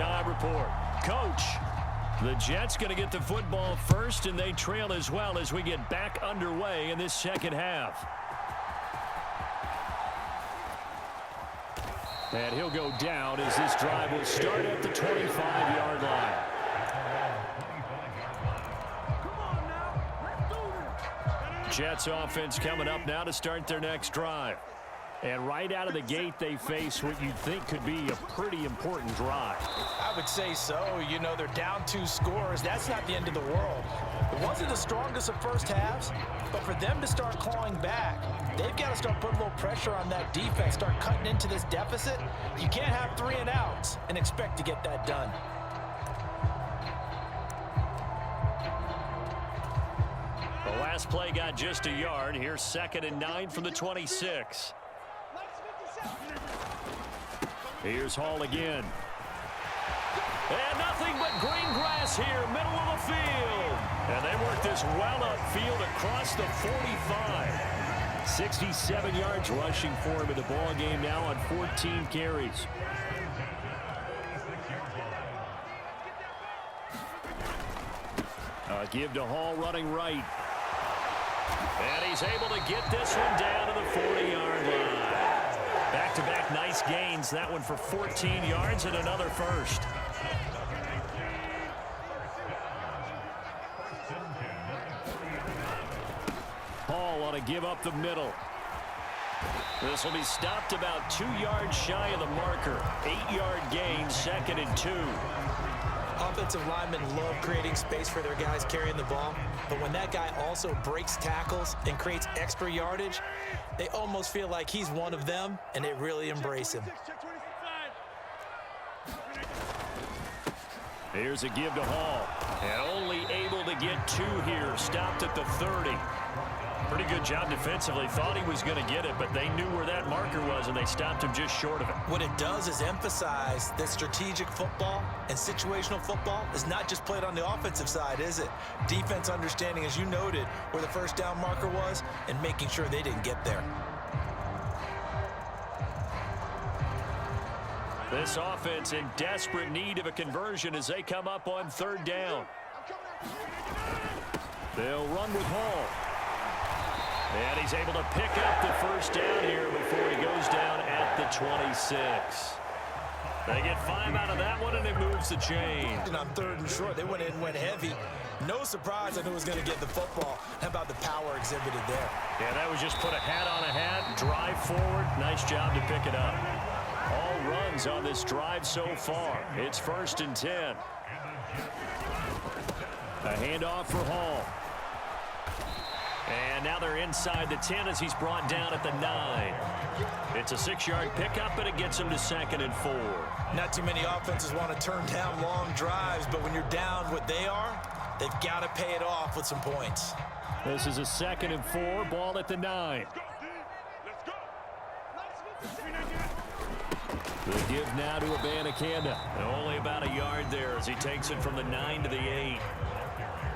halftime report. Coach, the Jets going to get the football first, and they trail as well as we get back underway in this second half. And he'll go down as this drive will start at the 25-yard line. Jets offense coming up now to start their next drive. And right out of the gate, they face what you'd think could be a pretty important drive. I would say so. You know, they're down 2 scores. That's not the end of the world. It wasn't the strongest of first halves, but for them to start clawing back, they've got to start putting a little pressure on that defense, start cutting into this deficit. You can't have 3 and outs and expect to get that done. The last play got just a yard. Here's 2nd and 9 from the 26. Here's Hall again. And nothing but green grass here, middle of the field. And they work this well upfield across the 45. 67 yards rushing for him in the ball game now on 14 carries. Give to Hall running right. And he's able to get this one down to the 40-yard line. Back-to-back nice gains. That one for 14 yards and another first. Hall want to give up the middle. This will be stopped about 2 yards shy of the marker. 8-yard gain, 2nd and 2. Offensive linemen love creating space for their guys carrying the ball, but when that guy also breaks tackles and creates extra yardage, they almost feel like he's one of them, and they really embrace him. Here's a give to Hall, and only able to get 2 here, stopped at the 30. Pretty good job defensively. Thought he was going to get it, but they knew where that marker was, and they stopped him just short of it. What it does is emphasize that strategic football and situational football is not just played on the offensive side, is it? Defense understanding, as you noted, where the first down marker was and making sure they didn't get there. This offense in desperate need of a conversion as they come up on 3rd down. They'll run with Hall. And he's able to pick up the first down here before he goes down at the 26. They get 5 out of that one, and it moves the chain. And on 3rd and short, they went in and went heavy. No surprise on who was going to get the football. How about the power exhibited there? Yeah, that was just put a hat on a hat, drive forward. Nice job to pick it up. All runs on this drive so far. It's 1st and 10. A handoff for Hall. And now they're inside the 10 as he's brought down at the 9. It's a 6-yard pickup, and it gets him to 2nd and 4. Not too many offenses want to turn down long drives, but when you're down what they are, they've got to pay it off with some points. This is a 2nd and 4, ball at the 9. The give now to Abanikanda. Only about a yard there as he takes it from the 9 to the 8.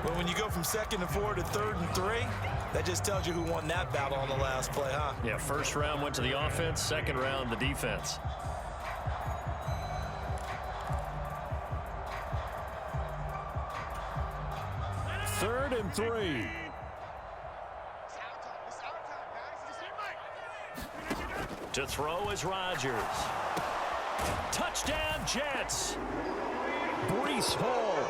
Well, when you go from 2nd and 4 to 3rd and 3, that just tells you who won that battle on the last play, huh? Yeah, first round went to the offense, second round the defense. Third and 3. To throw is Rodgers. Touchdown, Jets. Breece Hall.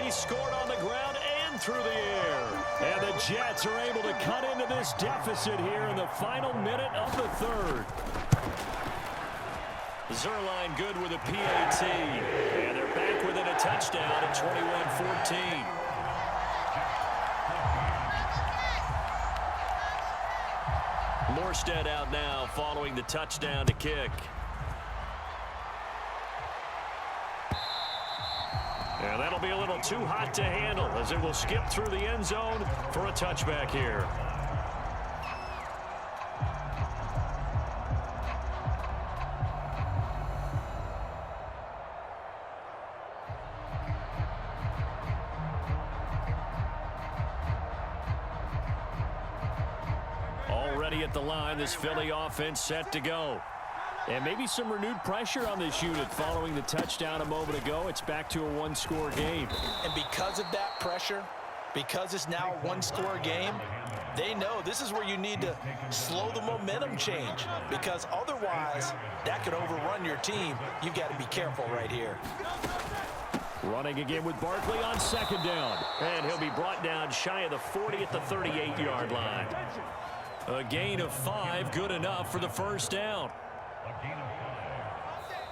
He scored on the ground and through the air. And the Jets are able to cut into this deficit here in the final minute of the 3rd. Zerline good with a PAT. And they're back within a touchdown at 21-14. Morstead out now following the touchdown to kick. And that'll be a little too hot to handle as it will skip through the end zone for a touchback here. Already at the line, this Philly offense set to go. And maybe some renewed pressure on this unit following the touchdown a moment ago. It's back to a one-score game. And because of that pressure, because it's now a one-score game, they know this is where you need to slow the momentum change, because otherwise that could overrun your team. You've got to be careful right here. Running again with Barkley on second down. And he'll be brought down shy of the 40 at the 38-yard line. A gain of 5, good enough for the first down.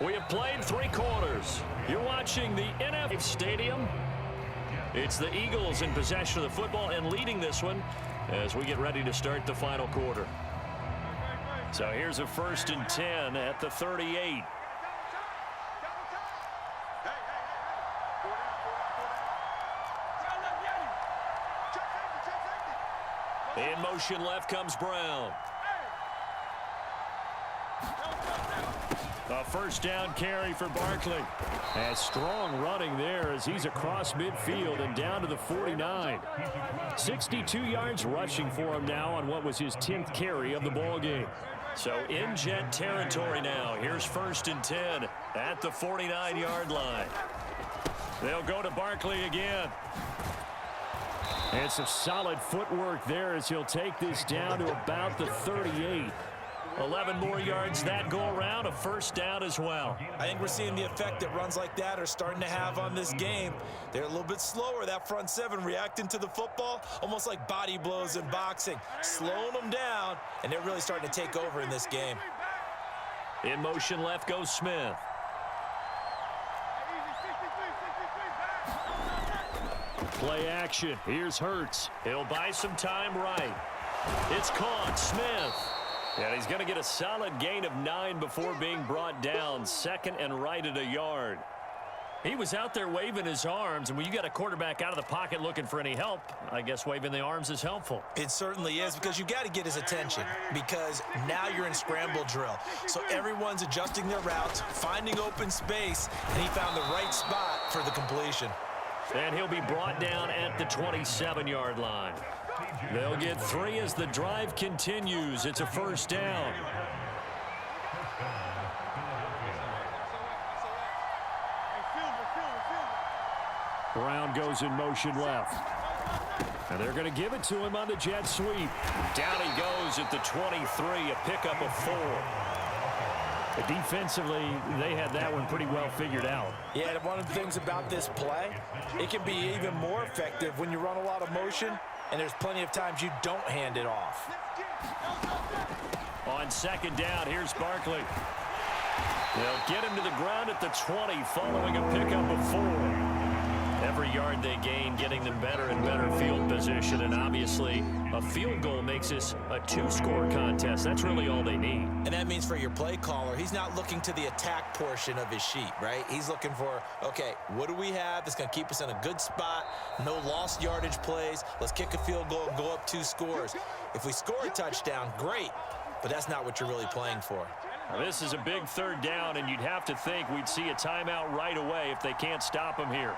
We have played 3 quarters. You're watching the NFL Stadium. It's the Eagles in possession of the football and leading this one as we get ready to start the final quarter. So here's a 1st and 10 at the 38. In motion left comes Brown. A first down carry for Barkley. And strong running there as he's across midfield and down to the 49. 62 yards rushing for him now on what was his 10th carry of the ball game. So in Jet territory now. Here's 1st and 10 at the 49-yard line. They'll go to Barkley again. And some solid footwork there as he'll take this down to about the 38. 11 more yards that go around, a first down as well. I think we're seeing the effect that runs like that are starting to have on this game. They're a little bit slower, that front 7 reacting to the football, almost like body blows in boxing, slowing them down, and they're really starting to take over in this game. In motion left goes Smith. Play action. Here's Hurts. He'll buy some time right. It's caught. Smith. And he's going to get a solid gain of 9 before being brought down. 2nd and right at a yard. He was out there waving his arms, and when you got a quarterback out of the pocket looking for any help, I guess waving the arms is helpful. It certainly is, because you got to get his attention, because now you're in scramble drill. So everyone's adjusting their routes, finding open space, and he found the right spot for the completion. And he'll be brought down at the 27-yard line. They'll get 3 as the drive continues. It's a first down. Brown goes in motion left. And they're going to give it to him on the jet sweep. Down he goes at the 23, a pickup of 4. Defensively, they had that one pretty well figured out. Yeah, one of the things about this play, it can be even more effective when you run a lot of motion, and there's plenty of times you don't hand it off. On second down, here's Barkley. They'll get him to the ground at the 20 following a pickup of 4. Every yard they gain, getting them better and better field position, and obviously a field goal makes this a 2-score contest. That's really all they need. And that means for your play caller, he's not looking to the attack portion of his sheet, right? He's looking for, okay, what do we have that's going to keep us in a good spot? No lost yardage plays. Let's kick a field goal and go up 2 scores. If we score a touchdown, great, but that's not what you're really playing for. Now, this is a big 3rd down, and you'd have to think we'd see a timeout right away if they can't stop him here.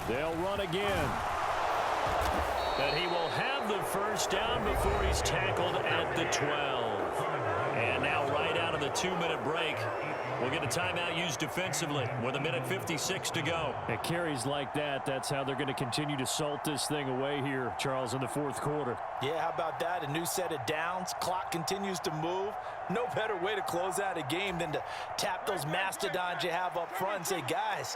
They'll run again. And he will have the first down before he's tackled at the 12. And now right out of the 2-minute break, we'll get a timeout used defensively with 1:56 to go. At carries like that, that's how they're going to continue to salt this thing away here, Charles, in the 4th quarter. Yeah, how about that? A new set of downs. Clock continues to move. No better way to close out a game than to tap those mastodons you have up front and say, guys,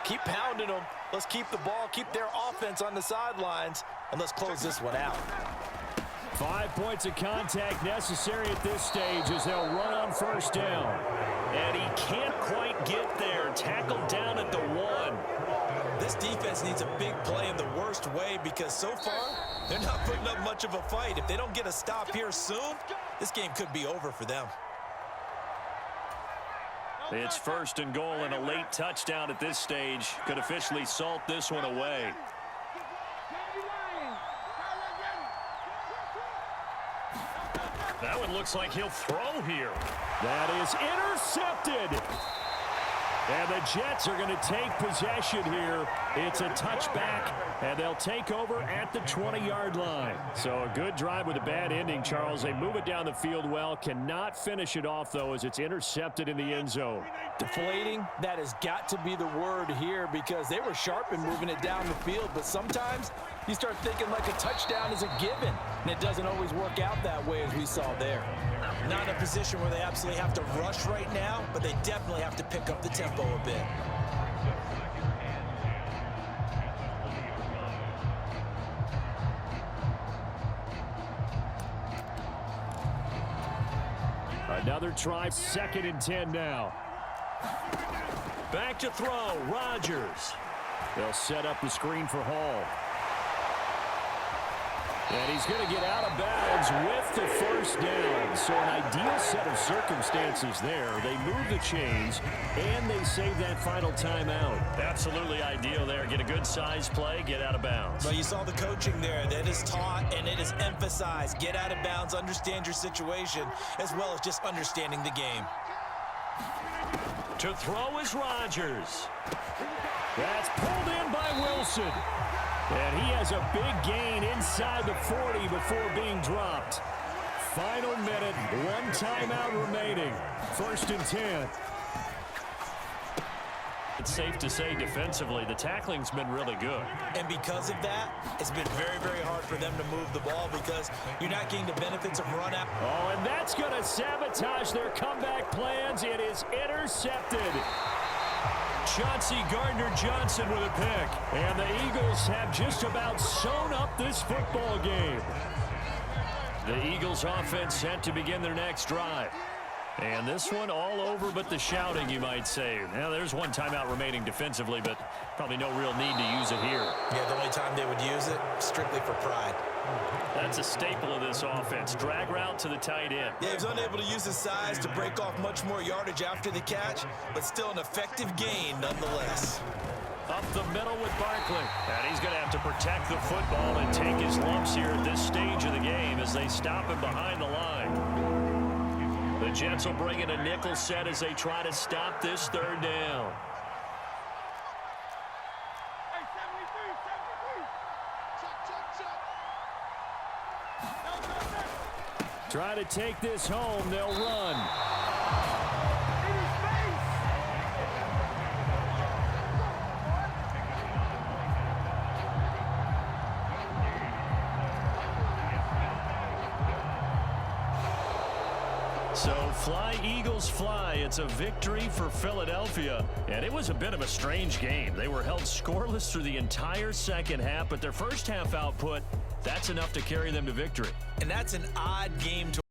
keep pounding them. Let's keep the ball, keep their offense on the sidelines, and let's close this one out. 5 points of contact necessary at this stage as they'll run on first down. And he can't quite get there. Tackled down at the 1. This defense needs a big play in the worst way, because so far they're not putting up much of a fight. If they don't get a stop here soon, this game could be over for them. It's 1st and goal, and a late touchdown at this stage could officially salt this one away. That one looks like he'll throw here. That is intercepted. And the Jets are going to take possession here. It's a touchback, and they'll take over at the 20-yard line. So a good drive with a bad ending, Charles. They move it down the field well. Cannot finish it off, though, as it's intercepted in the end zone. Deflating, that has got to be the word here because they were sharp in moving it down the field. But sometimes you start thinking like a touchdown is a given, and it doesn't always work out that way as we saw there. Not in a position where they absolutely have to rush right now, but they definitely have to pick up the tempo a bit. Another try, 2nd and 10 now. Back to throw, Rodgers. They'll set up the screen for Hall. And he's going to get out of bounds with the first down. So an ideal set of circumstances there. They move the chains, and they save that final timeout. Absolutely ideal there. Get a good size play, get out of bounds. Well, you saw the coaching there. That is taught, and it is emphasized. Get out of bounds, understand your situation, as well as just understanding the game. To throw is Rodgers. That's pulled in by Wilson. And he has a big gain inside the 40 before being dropped. Final minute, 1 timeout remaining. 1st and 10. It's safe to say defensively, the tackling's been really good. And because of that, it's been very, very hard for them to move the ball because you're not getting the benefits of run out. Oh, and that's going to sabotage their comeback plans. It is intercepted. Chauncey Gardner-Johnson with a pick. And the Eagles have just about sewn up this football game. The Eagles offense set to begin their next drive. And this one all over but the shouting, you might say. Now, there's 1 timeout remaining defensively, but probably no real need to use it here. Yeah, the only time they would use it, strictly for pride. That's a staple of this offense. Drag route to the tight end. Yeah, he was unable to use his size to break off much more yardage after the catch, but still an effective gain nonetheless. Up the middle with Barkley. And he's going to have to protect the football and take his lumps here at this stage of the game as they stop him behind the line. The Jets will bring in a nickel set as they try to stop this 3rd down. Try to take this home. They'll run. So fly, Eagles, fly. It's a victory for Philadelphia. And it was a bit of a strange game. They were held scoreless through the entire 2nd half, but their first half output, that's enough to carry them to victory. And that's an odd game to